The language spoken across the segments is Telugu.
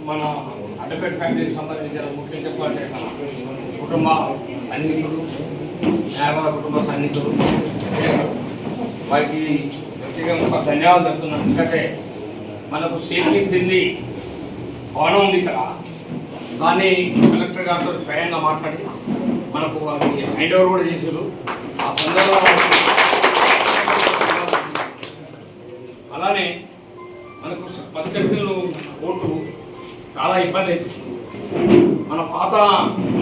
మన అడ్డపేట ఫ్యాక్టరీకి సంబంధించిన ముఖ్యం చెప్పాలంటే కుటుంబ సన్నిహితులు, న్యాయవాద కుటుంబ సన్నిహితులు వారికి ప్రత్యేకంగా ధన్యవాదాలు చెప్తున్నాను. ఎందుకంటే మనకు సేఫ్టీ సింది భవనం ఉంది ఇక్కడ, దాన్ని కలెక్టర్ గారితో స్వయంగా మాట్లాడి మనకు అది హ్యాండ్ ఓవర్ కూడా చేశారు. ఆ సందర్భంలో అలానే మనకు ఫస్ట్ ఓటు చాలా ఇబ్బంది అవుతుంది. మన పాత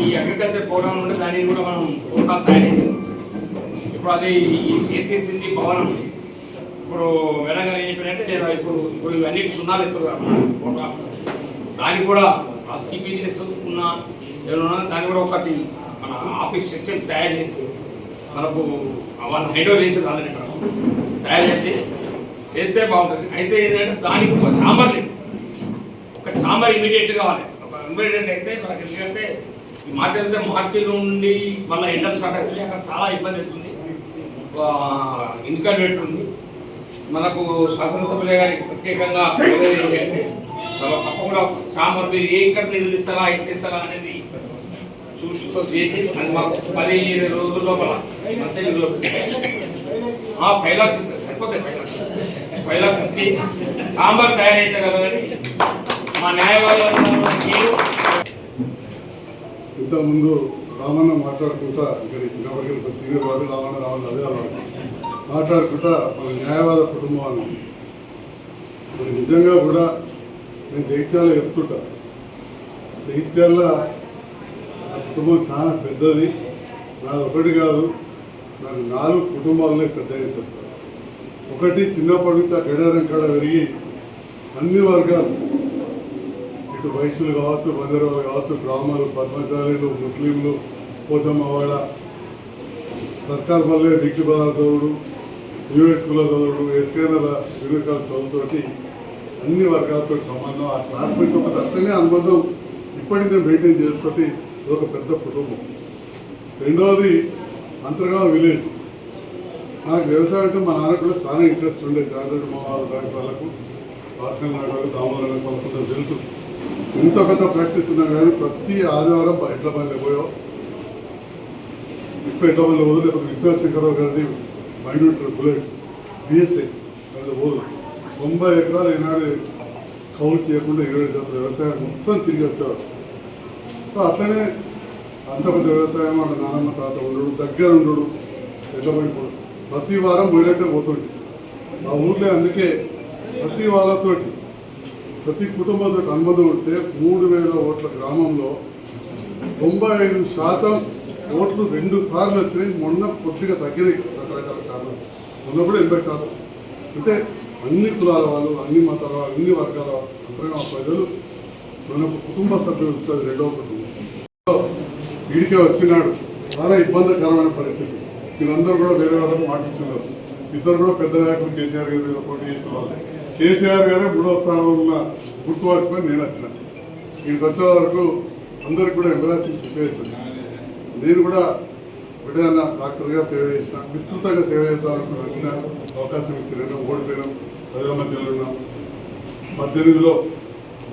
ఈ అగ్రికల్చర్ ప్రోగ్రామ్ నుండి దాన్ని కూడా మనం ఓటాలు తయారు చేసాం. ఇప్పుడు అది ఈ సేఫ్టీ సింది భవనం ఇప్పుడు వెనగానే ఏం చెప్పినట్టే నేను ఇప్పుడు ఇవన్నీ సున్నాలు ఎత్తుగా దానికి కూడా ఆ సిపిజిఎస్ ఉన్న ఏమన్నా దాన్ని కూడా ఒకటి మన ఆఫీస్ సెక్షన్ తయారు చేసి మనకు వాళ్ళ హైడ్రో చేసి రాదని తయారు చేస్తే బాగుంటుంది. అయితే ఏంటంటే దానికి ఒక చాంబర్ లేదు, ఒక చాంబర్ ఇమీడియట్గా కావాలి. ఒక ఇమీడియట్ అయితే మనకి ఎందుకంటే ఈ మార్చి నుండి మళ్ళీ ఎండలు స్టార్ట్ అవుతుంది, అక్కడ చాలా ఇబ్బంది అవుతుంది. ఇన్కన్వీనియంట్ ఉంది. మనకు శాసనసభ్యులే గారికి ప్రత్యేకంగా అంటే తప్పకుండా చాంబర్ మీరు ఏ ఇక్కడ నిధులు ఇస్తారా ఇస్తారా అనేది చూసుకో చేసి అది మాకు 10-20 రోజుల లోపల 5 లక్షలు సరిపోతాయి. 5 లక్షలు ఇచ్చి చాంబర్ తయారైతగలరని మా న్యాయవాదులు. ఇంతకుముందు రామన్న మాట్లాడుకుంటా ఇక్కడ చిన్నప్పటికీ సీనియర్ వాడు రామన్న అదే అలవాటు మాట్లాడుకుంటా మన న్యాయవాద కుటుంబాన్ని మరి నిజంగా కూడా నేను జగిత్యాల చెప్తుంటా. జగిత్యాల ఆ కుటుంబం చాలా పెద్దది, నాది ఒకటి కాదు, నాకు 4 కుటుంబాలనే పెద్దగా చెప్తాను. ఒకటి చిన్నప్పటి నుంచి ఆ గడియారం కాడ పెరిగి అన్ని వర్గాలు, ఇటు వైశ్యులు కావచ్చు, బంజారాలు కావచ్చు, బ్రాహ్మణులు, పద్మశాలీలు, ముస్లింలు, పోచమ్మవాడ, సర్కార్ పల్లె డిగ్రీ చదువుడు, యూఎస్కుల చదువుడు, ఎస్కేనల వివేకాల చదువుతోటి అన్ని వర్గాలతో సంబంధం, ఆ క్లాస్మేట్ ఒకటి అట్లనే అనుబంధం ఇప్పటికి నేను మెయింటైన్ చేసుకుంటే ఒక పెద్ద కుటుంబం. రెండవది అంతర్గామ విలేజ్. నాకు వ్యవసాయం అంటే మా నాన్న కూడా చాలా ఇంట్రెస్ట్ ఉండే. జాగ్రత్త మా వాళ్ళకు, భాస్కర్ నాయుడు వాళ్ళకు, దామోదర్ వాళ్ళకు తెలుసు. ఎంత పెద్ద ప్రాక్టీస్ ఉన్నా కానీ ప్రతి ఆదివారం ఎట్ల పనులు పోయో, ఇప్పుడు ఎట్ల పనులు పోదు. లేకపోతే విశ్వశంకరరావు గారిది మైండ్ బుల్లెట్ బిఎస్ఐ అది పోదు. 90 ఎకరాలు ఈనాడు కౌలుకి ఇవ్వకుండా 20 శాతం వ్యవసాయం మొత్తం తిరిగి వచ్చారు. అట్లనే అంత పెద్ద వ్యవసాయం వాళ్ళ నాన్నమ్మ తాత ఉండడు, దగ్గర ఉండడు, ఎట్లా పడిపోదు. ప్రతి వారం పోయినట్టే పోతుంది ఆ ఊర్లో. అందుకే ప్రతి వాళ్ళతోటి ప్రతి కుటుంబంతో అనుబంధం ఉంటే 3000 ఓట్ల గ్రామంలో 95% ఓట్లు 2 సార్లు వచ్చినాయి. మొన్న కొద్దిగా తగ్గినాయి రకరకాల కారణాలు, మొన్నప్పుడు 80%. అంటే అన్ని కులాల వాళ్ళు, అన్ని మతాల వాళ్ళు, అన్ని వర్గాల అంతగా ప్రజలు మన కుటుంబ సభ్యులు ఉంటుంది. రెండవ కుటుంబం వీడికే వచ్చినాడు. చాలా ఇబ్బందికరమైన పరిస్థితి. మీరందరూ కూడా వేరే వాళ్ళకు మాటిస్తున్నారు. ఇద్దరు కూడా పెద్ద నాయకులు కేసీఆర్ గారి మీద పోటీ చేస్తున్నారు. కేసీఆర్ గారే 3వ స్థానంలో ఉన్న గుర్తుపట్టుకొని నేను వచ్చిన. వీడికి వచ్చే వరకు అందరికి కూడా ఎంబరాసింగ్ సిచ్యువేషన్. నేను కూడా విడదన్న డాక్టర్గా సేవ చేసిన, విస్తృతంగా సేవ చేద్దామని వచ్చిన అవకాశం ఇచ్చిన. ఓడిపోయినాం, ప్రజల మధ్యలో ఉన్నాం. 18లో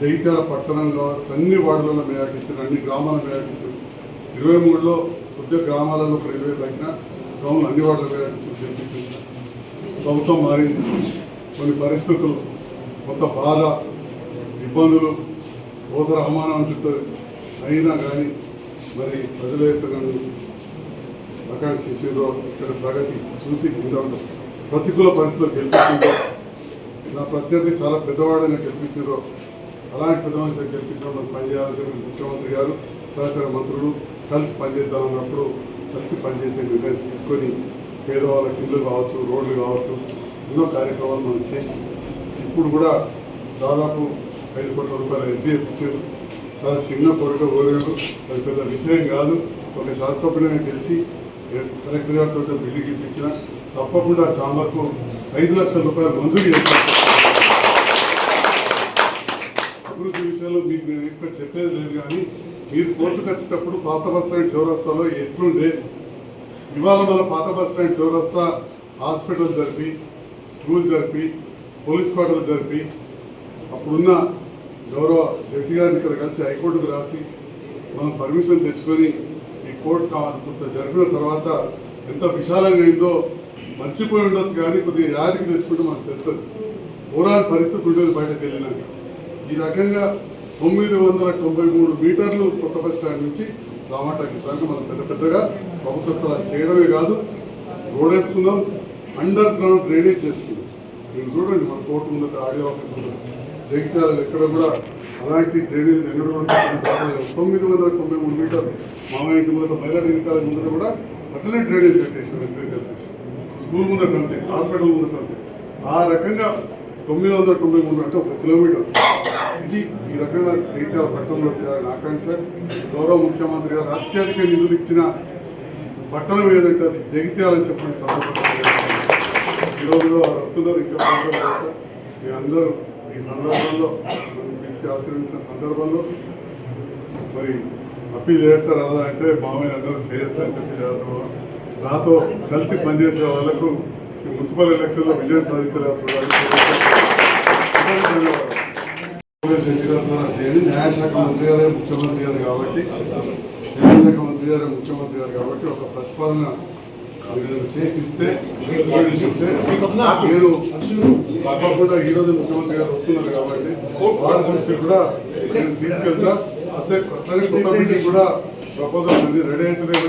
జగిత్యాల పట్టణం కావచ్చు, అన్ని వార్డులలో మేయాటించారు, అన్ని గ్రామాల మేయాటించారు. 23లో కొద్దిగా గ్రామాలలో ఒక 20 తగ్గిన గ్రామాలు అన్ని వార్డులు మేయాటించారు, గెలిపించారు. ప్రభుత్వం మారింది. కొన్ని పరిస్థితులు, కొంత బాధ, ఇబ్బందులు, ఓసర అవమానం అనిపిస్తుంది. అయినా కానీ మరి ప్రజలు ఎత్తులను ఆకాంక్షించారో ఇక్కడ ప్రగతి చూసి ప్రతికూల పరిస్థితులు గెలిపించారో, నా ప్రత్యర్థి చాలా పెద్దవాడని గెలిపించారో, అలాంటి పెద్ద మనిషిని గెలిపించడం మనం పనిచేయాలని చెప్పి ముఖ్యమంత్రి గారు, సహచర మంత్రులు కలిసి పనిచేద్దామన్నప్పుడు కలిసి పనిచేసే నిర్ణయం తీసుకొని పేదవాళ్ళకి ఇళ్ళు కావచ్చు, రోడ్లు కావచ్చు, ఎన్నో కార్యక్రమాలు మనం చేసి ఇప్పుడు కూడా దాదాపు 5 కోట్ల రూపాయల ఎస్డిఎఫ్ ఇచ్చారు. చాలా చిన్న కోరిక కోరారు, అది పెద్ద విషయం కాదు. ఒక శాసనసభ్యుడిని గెలిచి కలెక్టర్ గారితో బిల్లు ఇప్పించిన తప్పకుండా చాంబర్కు 5 లక్షల రూపాయలు మంజూరు చేస్తారు. అభివృద్ధి విషయంలో మీకు నేను ఇక్కడ చెప్పేది లేదు, కానీ మీరు కోర్టుకు వచ్చేటప్పుడు పాత బస్ స్టాండ్ చౌరస్తాలో ఎట్లుండే, ఇవాళ మన పాత బస్ స్టాండ్ చౌరస్తా హాస్పిటల్ జరిపి స్కూల్ జరిపి పోలీస్ క్వార్టర్లు జరిపి అప్పుడున్న గౌరవ జడ్జి గారిని ఇక్కడ కలిసి హైకోర్టుకు రాసి మనం పర్మిషన్ తెచ్చుకొని ఈ కోర్టు కొంత జరిపిన తర్వాత ఎంత విశాలంగా అయిందో మర్చిపోయి ఉండొచ్చు, కానీ కొద్దిగా యాదికి తెచ్చుకుంటే మనకు తెలుస్తుంది ఓవరాల్ పరిస్థితి ఉండేది బయటకు వెళ్ళినాక. ఈ రకంగా 993 మీటర్లు కొత్త బస్ స్టాండ్ నుంచి రామాటాకి దాకా మనం పెద్దగా ప్రభుత్వ స్థలాలు చేయడమే కాదు, రోడ్ వేసుకుందాం, అండర్ గ్రౌండ్ డ్రైనేజ్ చేసుకుందాం. మీరు చూడండి మన కోర్టు ముందట, ఆడియో ఆఫీస్ ముందట, జగిత్యాల ఎక్కడ కూడా అలాంటి డ్రైనేజ్ ఎక్కడ కూడా 993 మీటర్లు మామయ్య ఇంటి ముందట, మైలాడి ఇంటి ముందట కూడా అట్లనే డ్రైనేజ్ కట్టేసారు. స్కూల్ ముందట అంతే, హాస్పిటల్ ముందట అంతే. ఆ రకంగా 993 అంటే 1 కిలోమీటర్. ఇది ఈ రకంగా జగిత్యాల పట్టణంలో చేయాలని ఆకాంక్ష. గౌరవ ముఖ్యమంత్రి గారు అత్యధిక నిధులు ఇచ్చిన పట్టణం ఏదంటే అది జగిత్యాల అని చెప్పిన సందర్భంగా ఈరోజు వస్తున్నారు. ఇంకా మీ అందరూ ఈ సందర్భంలో పిలిచి ఆశీర్వదించిన సందర్భంలో మరి అప్పీల్ చేయొచ్చా రాదా అంటే మామయ్య అందరూ చేయొచ్చు అని చెప్పి చేస్తున్నారు. నాతో కలిసి పనిచేసే వాళ్ళకు ఈ మున్సిపల్ ఎలక్షన్లో విజయం సాధించలేదు చేయండి. న్యాయశాఖ మంత్రి గారే ముఖ్యమంత్రి గారు కాబట్టి ఒక ప్రతిపాదన చేసి ఇస్తే నేను తప్పకుండా ఈరోజు ముఖ్యమంత్రి గారు వస్తున్నారు కాబట్టి వారి దృష్టి కూడా నేను తీసుకెళ్తా. అట్లనే కొత్త బిల్డింగ్ కూడా ప్రపోజల్ ఉంది, రెడీ అవుతున్నాయి.